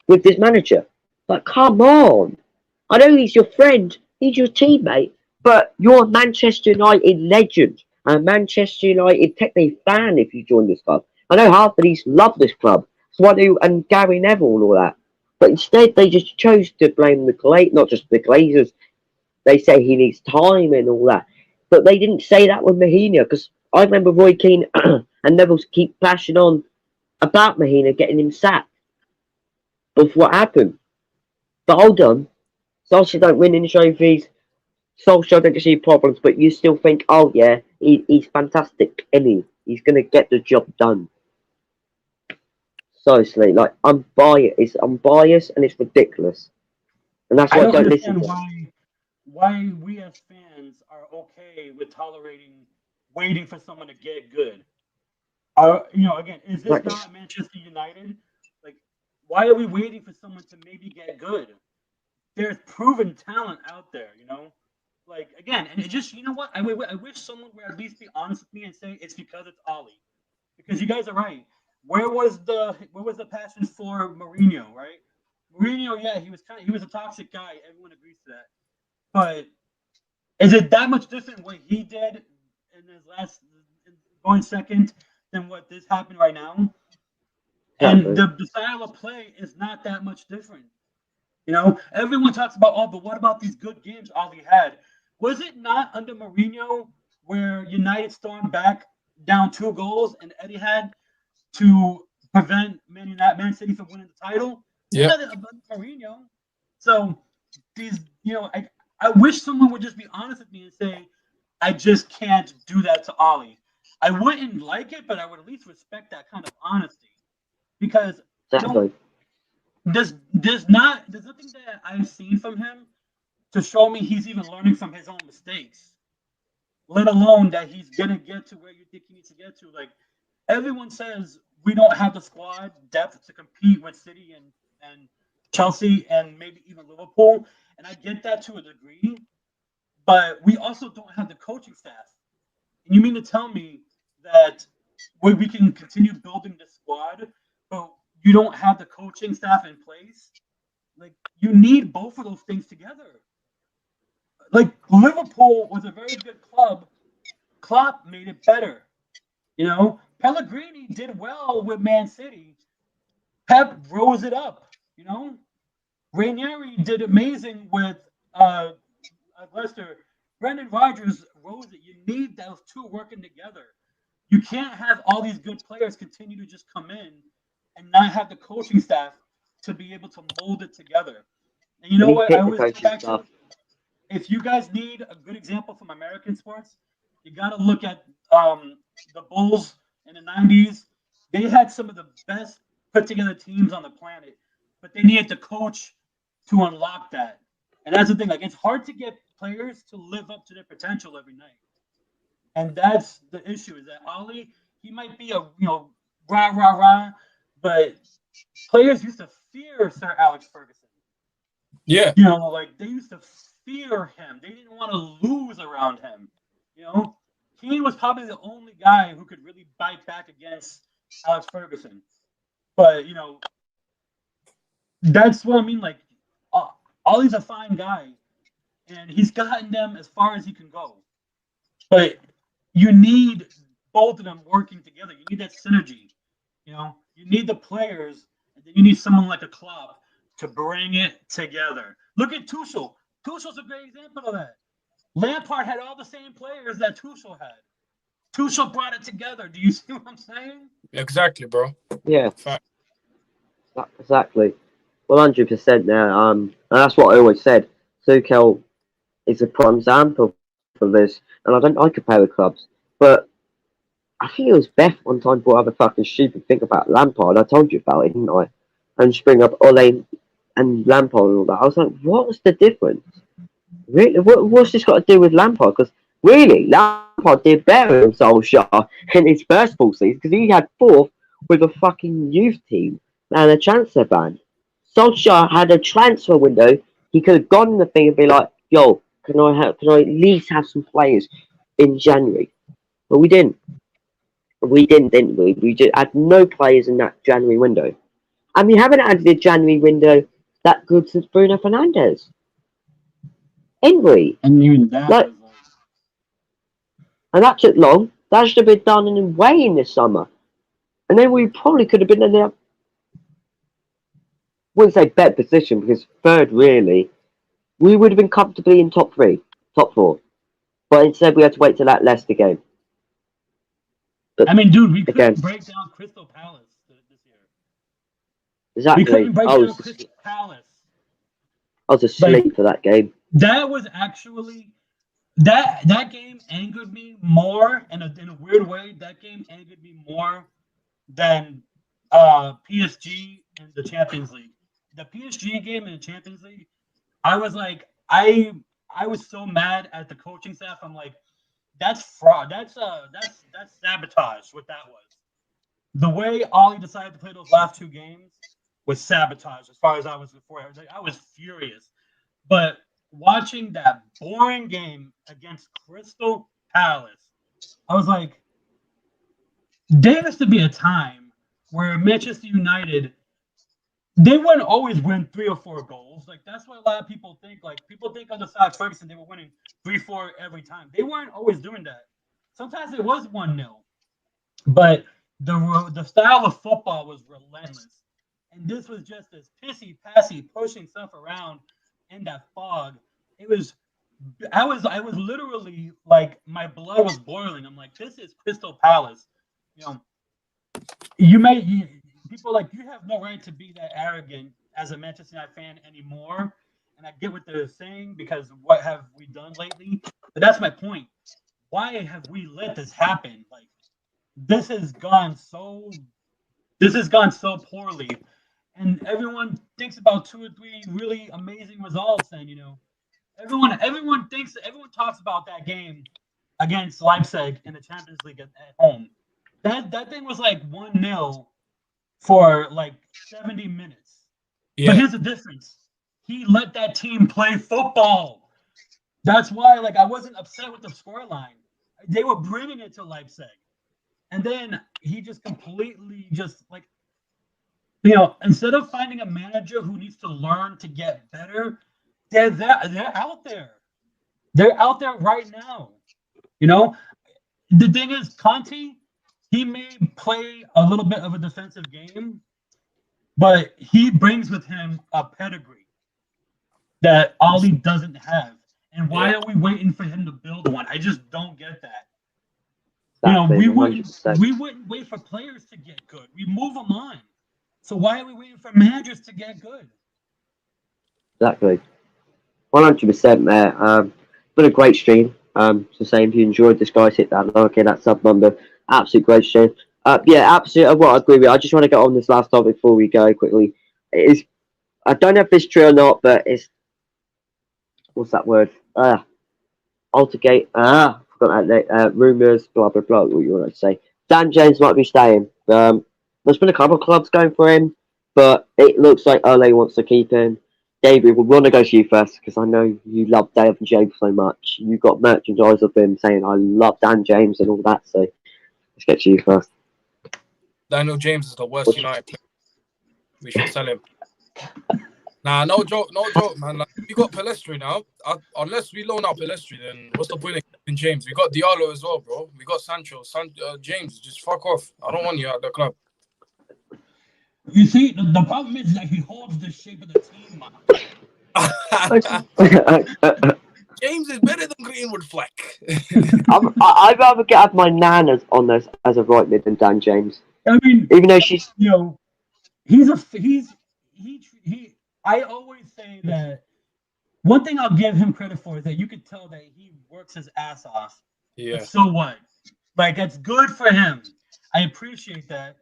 with this manager. Like, come on. I know he's your friend, he's your teammate, but you're a Manchester United legend and a Manchester United technically fan if you join this club. I know half of these love this club. So why do and Gary Neville and all that. But instead they just chose to blame the not just the Glazers. They say he needs time and all that. But they didn't say that with Mahina because I remember Roy Keane and Neville keep flashing on about Mahina getting him sacked of what happened. But hold on, Solskjaer don't win any trophies. Solskjaer don't see problems, but you still think, oh yeah, he's fantastic, and he's gonna get the job done. Seriously, like I'm biased, and it's ridiculous, and that's I why I don't don't listen understand to it. why we as fans are okay with tolerating waiting for someone to get good. Again, is this Like, not Manchester United? Like, why are we waiting for someone to maybe get good? There's proven talent out there, Like again, and it just what I wish someone would at least be honest with me and say it's because it's Ollie, because you guys are right. Where was the passion for Mourinho, right? Mourinho, yeah, he was a toxic guy. Everyone agrees to that. But is it that much different what he did in his last going second than what this happened right now? And exactly. the style of play is not that much different. Everyone talks about, oh, but what about these good games Ollie had? Was it not under Mourinho where United stormed back down 2 goals and Eddie had to prevent Man City from winning the title? It Yeah, wasn't about Mourinho. So I wish someone would just be honest with me and say, I just can't do that to Ollie. I wouldn't like it, but I would at least respect that kind of honesty because Exactly. there's nothing that I've seen from him to show me he's even learning from his own mistakes, let alone that he's gonna get to where you think he needs to get to. Like everyone says, we don't have the squad depth to compete with City and Chelsea and maybe even Liverpool, and I get that to a degree, but we also don't have the coaching staff. And you mean to tell me that we can continue building the squad, but you don't have the coaching staff in place? Like you need both of those things together. Like Liverpool was a very good club. Klopp made it better. Pellegrini did well with Man City. Pep rose it up. Ranieri did amazing with Leicester. Brendan Rodgers rose it. You need those two working together. You can't have all these good players continue to just come in and not have the coaching staff to be able to mold it together. And you And know he what? I picked the always go coaching back to, stuff. if you guys need a good example from American sports, you got to look at the Bulls in the 90s. They had some of the best put together teams on the planet, but they needed the coach to unlock that. And that's the thing. Like, it's hard to get players to live up to their potential every night. And that's the issue is that Ollie, he might be rah, rah, rah, but players used to fear Sir Alex Ferguson. yeah, Like they used to fear him. They didn't want to lose around him. You know, Keane was probably the only guy who could really bite back against Alex Ferguson. But that's what I mean. Like, uh, Ollie's a fine guy, and he's gotten them as far as he can go. But you need both of them working together. You need that synergy. You need the players, and then you need someone like a Klopp to bring it together. Look at Tuchel. Tuchel's a great example of that. Lampard had all the same players that Tuchel had. Tuchel brought it together. Do you see what I'm saying? Exactly, bro. Yeah, Fact. exactly. 100% there. And that's what I always said. Tuchel is a prime example for this, and I don't like compare with clubs, but I think it was Beth one time brought up a fucking stupid thing about Lampard. I told you about it, didn't I? And she bring up Ole and Lampard and all that. I was like, what's the difference? Really, what's this got to do with Lampard? Because really, Lampard did better than Solskjaer in his first full season because he had fourth with a fucking youth team and a transfer ban. Solskjaer had a transfer window. He could have gone in the thing and be like, "Yo, can I at least have some players in January?" But we didn't. We didn't, didn't we? We just had no players in that January window. And we haven't had the January window that good since Bruno Fernandes. Ain't we? And even that Like, was like, and that took long. That should have been done in way in this summer. And then we probably could have been in a, wouldn't say better position because third really. We would have been comfortably in top three, top four. But instead we had to wait till that Leicester game. But I mean, dude, we again, couldn't break down Crystal Palace this year. We exactly. couldn't break down Crystal Palace. I was asleep for that game. That was actually that game angered me more in a weird way. That game angered me more than PSG in the Champions League. The PSG game in the Champions League, I was like, I was so mad at the coaching staff. I'm like, that's fraud. That's sabotage. What that was. The way Ollie decided to play those last two games was sabotage. As far as I was before, I was furious. But watching that boring game against Crystal Palace, I was like, there has to be a time where Manchester United, they wouldn't always win 3 or 4 goals. Like that's what a lot of people think. Like people think under Alex Ferguson they were winning 3-4 every time. They weren't always doing that. Sometimes it was 1-0, but the style of football was relentless, and this was just this pissy passy pushing stuff around in that fog. It was. I was literally like my blood was boiling. I'm like, this is Crystal Palace. You know, people like you have no right to be that arrogant as a Manchester United fan anymore. And I get what they're saying because what have we done lately? But that's my point. Why have we let this happen? Like this has gone so poorly. And everyone thinks about 2 or 3 really amazing results, and everyone talks about that game against Leipzig in the Champions League at home. That thing was like 1-0 for like 70 minutes. Yeah. But here's the difference. He let that team play football. That's why like I wasn't upset with the scoreline. They were bringing it to Leipzig. And then he just completely just like instead of finding a manager who needs to learn to get better, they're out there. They're out there right now. The thing is, Conte, he may play a little bit of a defensive game, but he brings with him a pedigree that Ollie doesn't have. And why are we waiting for him to build one? I just don't get that. We wouldn't wait for players to get good. We move them on. So why are we waiting for managers to get good? Exactly. 100% there. Been a great stream. So saying if you enjoyed this, guys, hit that like and that sub number. Absolute great stream. Yeah, absolutely. Well, I agree with you. I just want to get on this last topic before we go quickly. I don't know if it's true or not, but it's what's that word? Altergate. Forgot that. Rumors. Blah blah blah. What you want to say? Dan James might be staying. There's been a couple of clubs going for him, but it looks like Ole wants to keep him. David, we want to go to you first because I know you love Dave James so much. You've got merchandise of him saying, I love Dan James and all that. So let's get to you first. Daniel James is the worst United player. We should sell him. Nah, no joke, man. Like, we got Palestri now. Unless we loan out Palestri, then what's the point of keeping James? We got Diallo as well, bro. We got Sancho. James, just fuck off. I don't want you at the club. You see, the problem is that he holds the shape of the team, man. James is better than Greenwood Fleck. I'd rather have my nan on this as a right mid than Dan James. I mean, Even though she's he. I always say that one thing I'll give him credit for is that you could tell that he works his ass off. Yeah. But so what? Like, that's good for him. I appreciate that.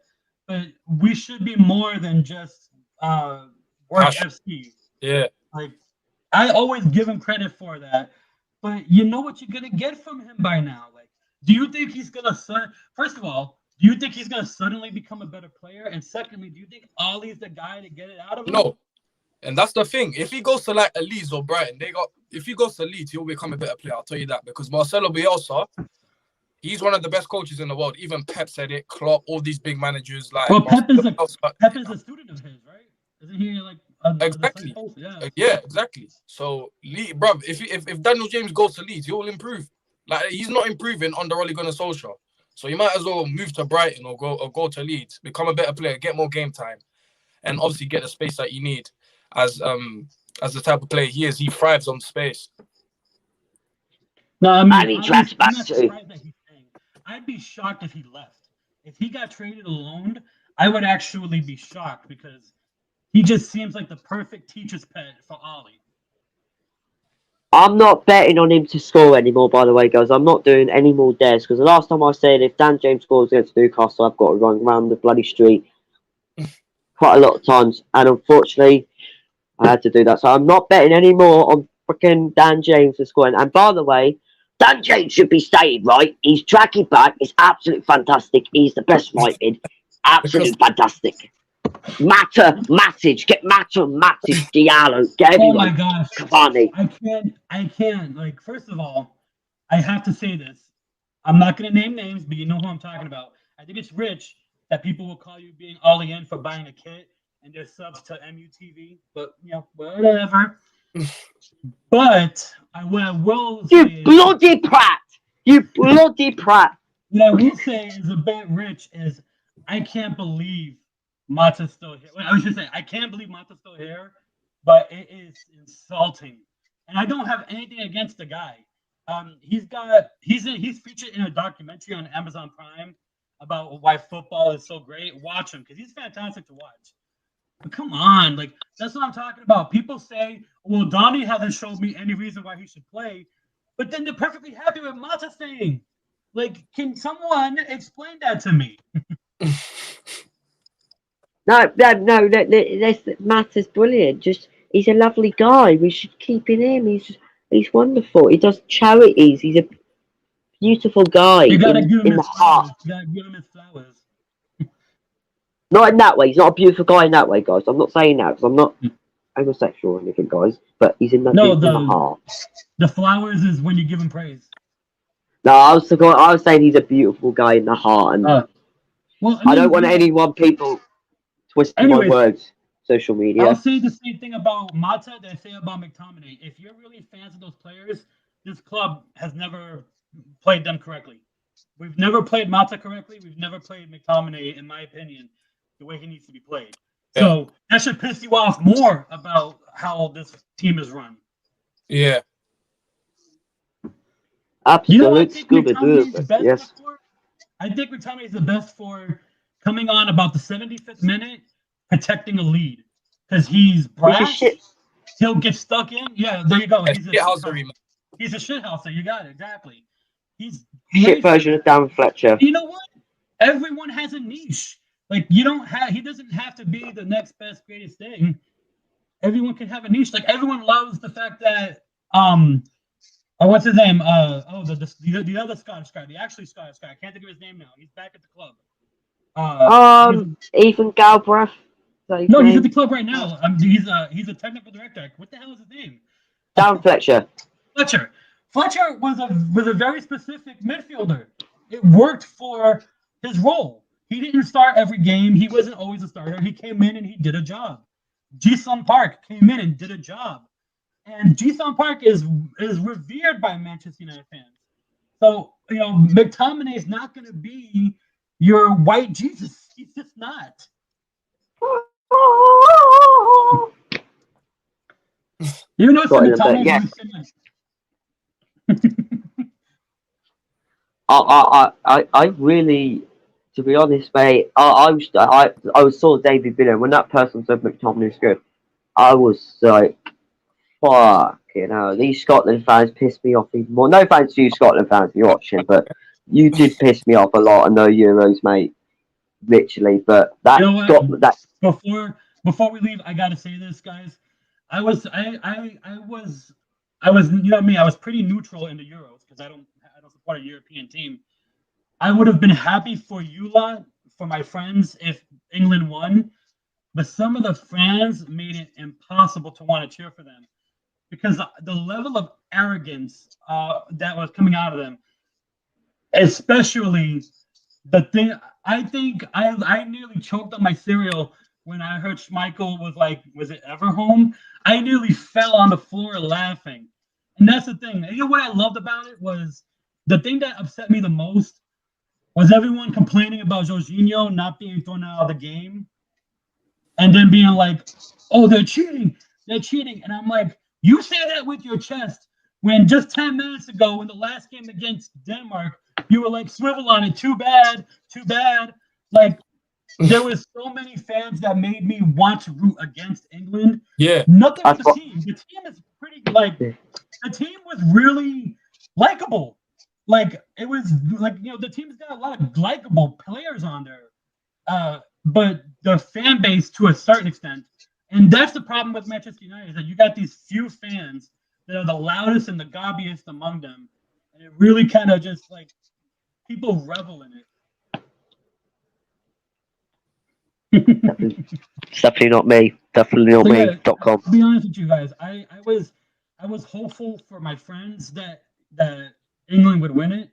But we should be more than just work FC. Yeah. Like, I always give him credit for that. But you know what you're gonna get from him by now. Like, do you think he's gonna first of all, do you think he's gonna suddenly become a better player? And secondly, do you think Ollie's the guy to get it out of him? No. And that's the thing. If he goes to like a Leeds or Brighton, if he goes to Leeds, he'll become a better player. I'll tell you that. Because Marcelo Bielsa, he's one of the best coaches in the world. Even Pep said it, Klopp, all these big managers. Like, well, Pep is a student of his, right? Isn't he like exactly? Yeah, exactly. So, bruv, if Daniel James goes to Leeds, he will improve. Like, he's not improving under Ole Gunnar Solskjaer. So you might as well move to Brighton or go to Leeds, become a better player, get more game time, and obviously get the space that you need. As the type of player he is, he thrives on space. No, I mean, he tracks back too. I'd be shocked if he left. If he got traded alone, I would actually be shocked because he just seems like the perfect teacher's pet for Ollie. I'm not betting on him to score anymore, by the way, guys. I'm not doing any more dares because the last time I said if Dan James scores against Newcastle, I've got to run around the bloody street quite a lot of times. And unfortunately, I had to do that. So I'm not betting anymore on freaking Dan James to score. And by the way, Dan James should be staying, right? He's tracking back. It's absolutely fantastic. He's the best right mid. Absolutely fantastic. Matic, get Matic, Diallo, get everyone. Oh my gosh. Cavani. I can't. Like, first of all, I have to say this. I'm not going to name names, but you know who I'm talking about. I think it's rich that people will call you being all in for buying a kit and there's subs to MUTV, but, you know, whatever. But what I will say You bloody prat! You bloody prat! What I will say is a bit rich is I can't believe Mata's still here. Well, I should say I can't believe Mata's still here, but it is insulting. And I don't have anything against the guy. He's featured in a documentary on Amazon Prime about why football is so great. Watch him because he's fantastic to watch. But come on, like that's what I'm talking about. People say, "Well, Donnie hasn't showed me any reason why he should play," but then they're perfectly happy with Mata staying. Like, can someone explain that to me? No, Matt is brilliant. Just he's a lovely guy. We should keep him. He's wonderful. He does charities. He's a beautiful guy You gotta give him in the his heart. flowers. You gotta give him his flowers. Not in that way. He's not a beautiful guy in that way, guys. I'm not saying that because I'm not homosexual or anything, guys. But he's in the heart. The flowers is when you give him praise. No, I was saying he's a beautiful guy in the heart, and well, I don't want people twisting my words. Social media. I'll say the same thing about Mata that I say about McTominay. If you're really fans of those players, this club has never played them correctly. We've never played Mata correctly. We've never played McTominay, in my opinion, the way he needs to be played. Yeah. So that should piss you off more about how this team is run. Yeah. Absolute Scooby-Doo. Yes. I think McTominay is the best for coming on about the 75th minute, protecting a lead. Because he's brash. He'll get stuck in. Yeah, there you go. He's a shithouser. You got it. Exactly. He's shit version of Dan Fletcher. You know what? Everyone has a niche. Like he doesn't have to be the next best, greatest thing. Everyone can have a niche. Like everyone loves the fact that what's his name? The other Scottish guy, the actually Scottish guy. I can't think of his name now. He's back at the club. Ethan Galbraith. No, he's at the club right now. He's a technical director. What the hell is his name? Dan Fletcher. Fletcher was a very specific midfielder. It worked for his role. He didn't start every game. He wasn't always a starter. He came in and he did a job. Ji-sung Park came in and did a job. And Ji-sung Park is revered by Manchester United fans. So, McTominay is not going to be your white Jesus. He's just not. You know, Scotland, but McDonald's. yeah. Was I really, to be honest, mate, I was saw David Biller when that person said McTominay's good. I was like, fuck, these Scotland fans pissed me off even more. No thanks to you, Scotland fans, if you're watching, but you did piss me off a lot on those Euros, mate. Literally, but that You know what? Scotland, that Before we leave, I gotta say this, guys. I was you know me. I was pretty neutral in the Euros because I don't support a European team. I would have been happy for you lot, for my friends, if England won. But some of the fans made it impossible to want to cheer for them because the level of arrogance that was coming out of them, especially the thing. I think I nearly choked on my cereal when I heard Schmeichel was like, "Was it ever home?" I nearly fell on the floor laughing, and that's the thing. You know what I loved about it was the thing that upset me the most was everyone complaining about Jorginho not being thrown out of the game and then being like, "Oh, they're cheating," and I'm like, "You say that with your chest when just 10 minutes ago, in the last game against Denmark, you were like, swivel on it, too bad, too bad." Like, there was so many fans that made me want to root against England. Yeah. Nothing with the thought- team. The team is pretty like the team was really likable. Like it was like the team's got a lot of likable players on there. But the fan base to a certain extent, and that's the problem with Manchester United, is that you got these few fans that are the loudest and the gobbiest among them, and it really kind of just like people revel in it. definitely not me. Definitely not So me. yeah, .com. to be honest with you guys, I was hopeful for my friends that England would win it,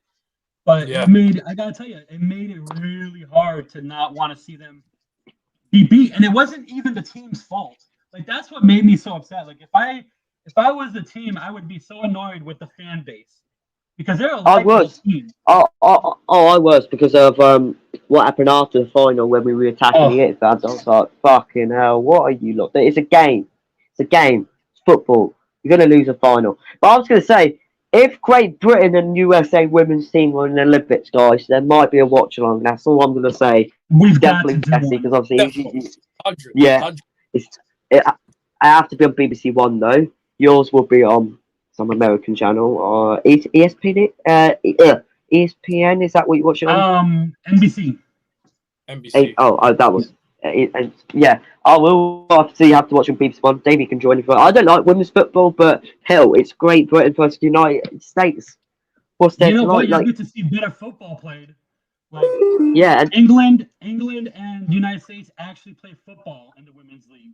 but Yeah. I gotta tell you, it made it really hard to not want to see them be beat, and it wasn't even the team's fault. Like that's what made me so upset. Like if I was the team, I would be so annoyed with the fan base because they're a I likable was. team. I was because of what happened after the final when we were attacking Oh. the it fans. I was like, fucking hell, what are you lot? It's a game. It's a game. It's football. You're gonna lose a final. But I was gonna say, if Great Britain and USA women's team were in the Olympics, guys, there might be a watch along. That's all I'm gonna say. We've Definitely got to do Jesse, one. because obviously, Definitely. 100. yeah, 100. I have to be on BBC One though. Yours will be on some American channel or ESPN. ESPN, is that what you watch it on? NBC. NBC. That was. Yeah, I will obviously have to watch on BBC One. Davey can join if I don't like women's football, but hell, it's Great Britain versus the United States. What's there You know what? tonight? You get to see better football played. Like Yeah, and England and United States actually play football in the women's league,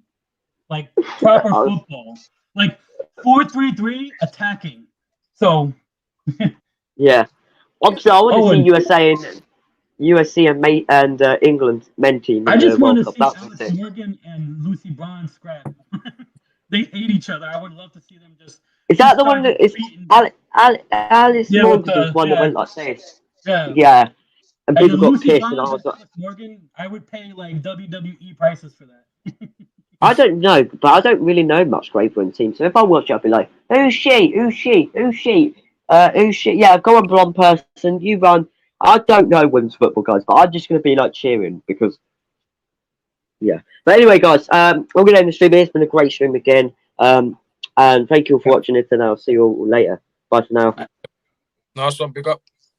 like proper football, like 4-3-3 attacking. So yeah. Obviously, I want to see and USC and England men team. I just want to see That's Alex Morgan and Lucy Braun scrap. They hate each other. I would love to see them just. Is that the one that is Alice Yeah, Morgan with was one that yeah. went like this? Yeah. Yeah. And And people the got Lucy pissed, Braun and I was like, Alex Morgan, I would pay like WWE prices for that. I don't know, but I don't really know much Great Britain team. So if I watch it, I'll be like, who's she? Who's she? Who's she? Who's she? Yeah, go on, blonde person. You run. I don't know women's football, guys, but I'm just going to be like cheering because, yeah. But anyway, guys, I'm going to end the stream here. It's been a great stream again. And thank you all for watching it, and I'll see you all later. Bye for now. Nice one. Big up.